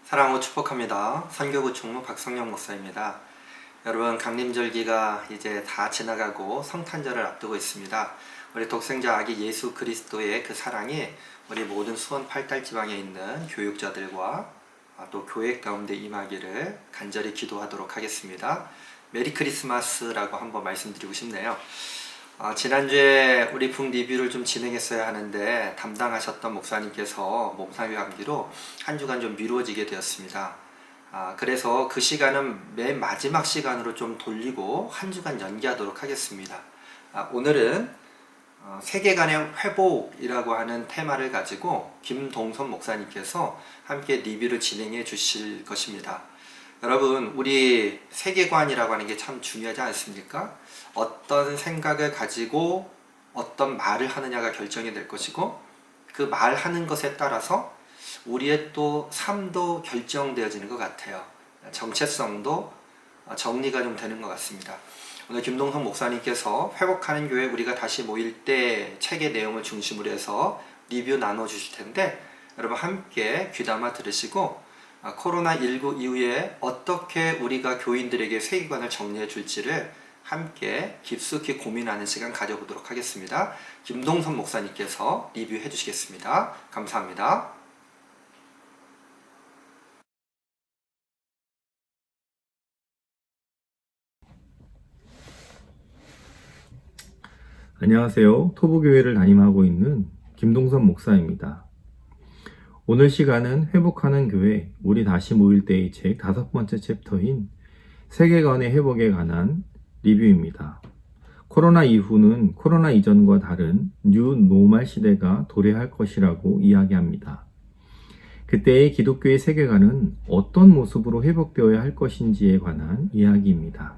사랑하고 축복합니다. 선교부 총무 박성영 목사입니다. 여러분, 강림절기가 이제 다 지나가고 성탄절을 앞두고 있습니다. 우리 독생자 아기 예수 그리스도의 그 사랑이 우리 모든 수원 8달 지방에 있는 교육자들과 또 교회 가운데 임하기를 간절히 기도하도록 하겠습니다. 메리 크리스마스라고 한번 말씀드리고 싶네요. 지난주에 우리 북 리뷰를 좀 진행했어야 하는데 담당하셨던 목사님께서 몸살과 감기로 한 주간 좀 미루어지게 되었습니다. 그래서 그 시간은 맨 마지막 시간으로 좀 돌리고 한 주간 연기하도록 하겠습니다. 오늘은 세계관의 회복이라고 하는 테마를 가지고 김동선 목사님께서 함께 리뷰를 진행해 주실 것입니다. 여러분, 우리 세계관이라고 하는 게 참 중요하지 않습니까? 어떤 생각을 가지고 어떤 말을 하느냐가 결정이 될 것이고, 그 말하는 것에 따라서 우리의 또 삶도 결정되어지는 것 같아요. 정체성도 정리가 좀 되는 것 같습니다. 오늘 김동성 목사님께서 회복하는 교회 우리가 다시 모일 때 책의 내용을 중심으로 해서 리뷰 나눠주실 텐데, 여러분 함께 귀담아 들으시고 코로나19 이후에 어떻게 우리가 교인들에게 세계관을 정리해 줄지를 함께 깊숙이 고민하는 시간 가져보도록 하겠습니다. 김동선 목사님께서 리뷰해 주시겠습니다. 감사합니다. 안녕하세요. 토부교회를 담임하고 있는 김동선 목사입니다. 오늘 시간은 회복하는 교회 우리 다시 모일 때의 책 5번째 챕터인 세계관의 회복에 관한 리뷰입니다. 코로나 이후는 코로나 이전과 다른 뉴 노멀 시대가 도래할 것이라고 이야기합니다. 그때의 기독교의 세계관은 어떤 모습으로 회복되어야 할 것인지에 관한 이야기입니다.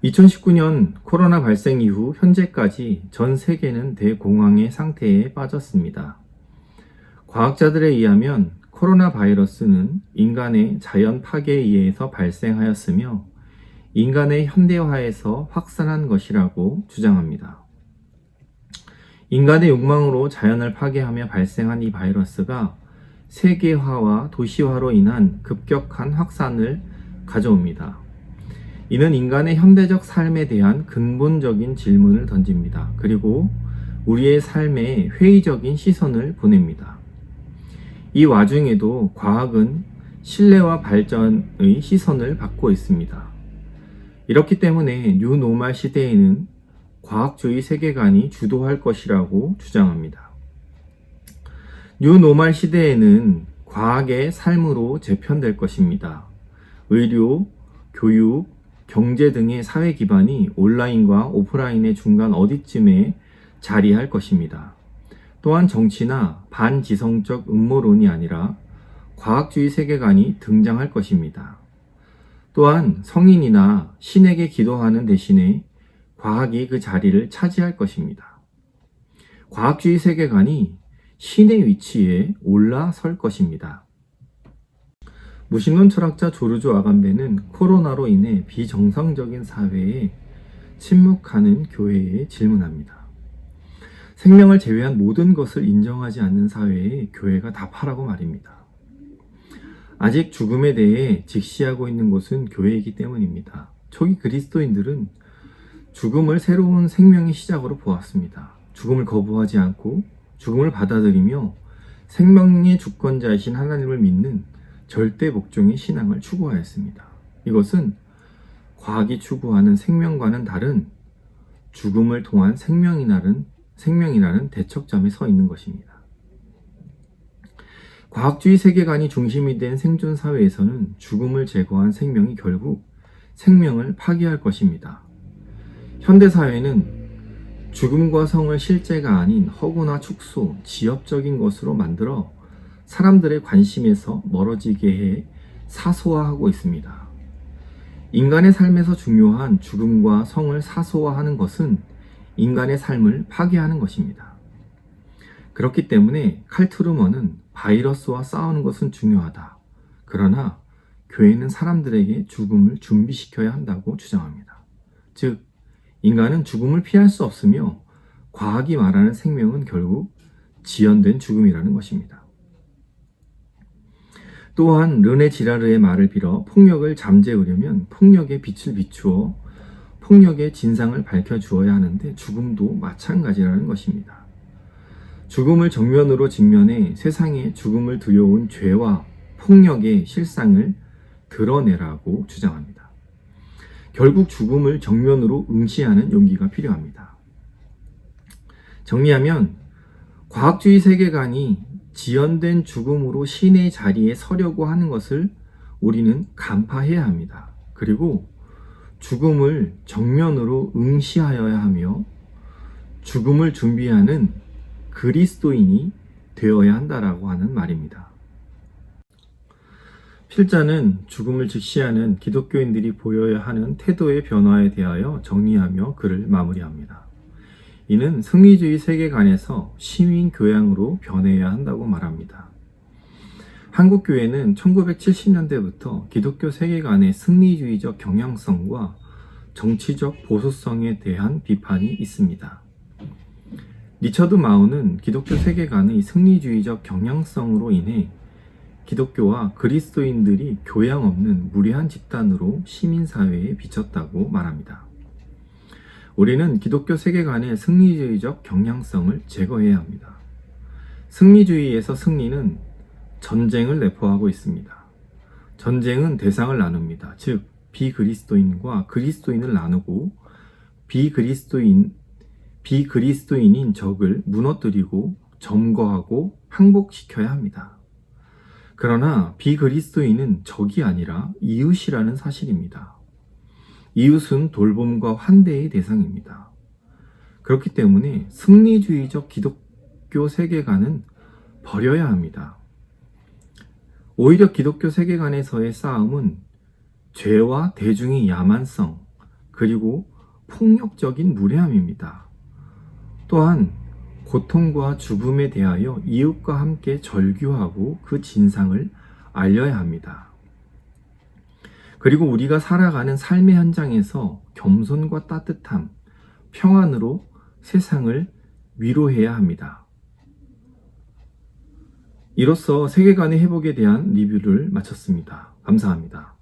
2019년 코로나 발생 이후 현재까지 전 세계는 대공황의 상태에 빠졌습니다. 과학자들에 의하면 코로나 바이러스는 인간의 자연 파괴에 의해서 발생하였으며 인간의 현대화에서 확산한 것이라고 주장합니다. 인간의 욕망으로 자연을 파괴하며 발생한 이 바이러스가 세계화와 도시화로 인한 급격한 확산을 가져옵니다. 이는 인간의 현대적 삶에 대한 근본적인 질문을 던집니다. 그리고 우리의 삶에 회의적인 시선을 보냅니다. 이 와중에도 과학은 신뢰와 발전의 시선을 받고 있습니다. 이렇기 때문에 뉴 노멀 시대에는 과학주의 세계관이 주도할 것이라고 주장합니다. 뉴 노멀 시대에는 과학의 삶으로 재편될 것입니다. 의료, 교육, 경제 등의 사회 기반이 온라인과 오프라인의 중간 어디쯤에 자리할 것입니다. 또한 정치나 반지성적 음모론이 아니라 과학주의 세계관이 등장할 것입니다. 또한 성인이나 신에게 기도하는 대신에 과학이 그 자리를 차지할 것입니다. 과학주의 세계관이 신의 위치에 올라설 것입니다. 무신론 철학자 조르주 아감베는 코로나로 인해 비정상적인 사회에 침묵하는 교회에 질문합니다. 생명을 제외한 모든 것을 인정하지 않는 사회에 교회가 답하라고 말입니다. 아직 죽음에 대해 직시하고 있는 곳은 교회이기 때문입니다. 초기 그리스도인들은 죽음을 새로운 생명의 시작으로 보았습니다. 죽음을 거부하지 않고 죽음을 받아들이며 생명의 주권자이신 하나님을 믿는 절대 복종의 신앙을 추구하였습니다. 이것은 과학이 추구하는 생명과는 다른 죽음을 통한 생명이라는 대척점에 서 있는 것입니다. 과학주의 세계관이 중심이 된 생존 사회에서는 죽음을 제거한 생명이 결국 생명을 파괴할 것입니다. 현대사회는 죽음과 성을 실제가 아닌 허구나 축소, 지엽적인 것으로 만들어 사람들의 관심에서 멀어지게 해 사소화하고 있습니다. 인간의 삶에서 중요한 죽음과 성을 사소화하는 것은 인간의 삶을 파괴하는 것입니다. 그렇기 때문에 칼 트루먼은 바이러스와 싸우는 것은 중요하다. 그러나 교회는 사람들에게 죽음을 준비시켜야 한다고 주장합니다. 즉, 인간은 죽음을 피할 수 없으며 과학이 말하는 생명은 결국 지연된 죽음이라는 것입니다. 또한 르네 지라르의 말을 빌어 폭력을 잠재우려면 폭력의 빛을 비추어 폭력의 진상을 밝혀주어야 하는데 죽음도 마찬가지라는 것입니다. 죽음을 정면으로 직면해 세상에 죽음을 들여온 죄와 폭력의 실상을 드러내라고 주장합니다. 결국 죽음을 정면으로 응시하는 용기가 필요합니다. 정리하면 과학주의 세계관이 지연된 죽음으로 신의 자리에 서려고 하는 것을 우리는 간파해야 합니다. 그리고 죽음을 정면으로 응시하여야 하며 죽음을 준비하는 그리스도인이 되어야 한다라고 하는 말입니다. 필자는 죽음을 직시하는 기독교인들이 보여야 하는 태도의 변화에 대하여 정리하며 글을 마무리합니다. 이는 승리주의 세계관에서 시민 교양으로 변해야 한다고 말합니다. 한국교회는 1970년대부터 기독교 세계관의 승리주의적 경향성과 정치적 보수성에 대한 비판이 있습니다. 리처드 마우는 기독교 세계관의 승리주의적 경향성으로 인해 기독교와 그리스도인들이 교양 없는 무례한 집단으로 시민사회에 비쳤다고 말합니다. 우리는 기독교 세계관의 승리주의적 경향성을 제거해야 합니다. 승리주의에서 승리는 전쟁을 내포하고 있습니다. 전쟁은 대상을 나눕니다. 즉, 비그리스도인과 그리스도인을 나누고 비그리스도인인 적을 무너뜨리고 점거하고 항복시켜야 합니다. 그러나 비그리스도인은 적이 아니라 이웃이라는 사실입니다. 이웃은 돌봄과 환대의 대상입니다. 그렇기 때문에 승리주의적 기독교 세계관은 버려야 합니다. 오히려 기독교 세계관에서의 싸움은 죄와 대중의 야만성, 그리고 폭력적인 무례함입니다. 또한 고통과 죽음에 대하여 이웃과 함께 절규하고 그 진상을 알려야 합니다. 그리고 우리가 살아가는 삶의 현장에서 겸손과 따뜻함, 평안으로 세상을 위로해야 합니다. 이로써 세계관의 회복에 대한 리뷰를 마쳤습니다. 감사합니다.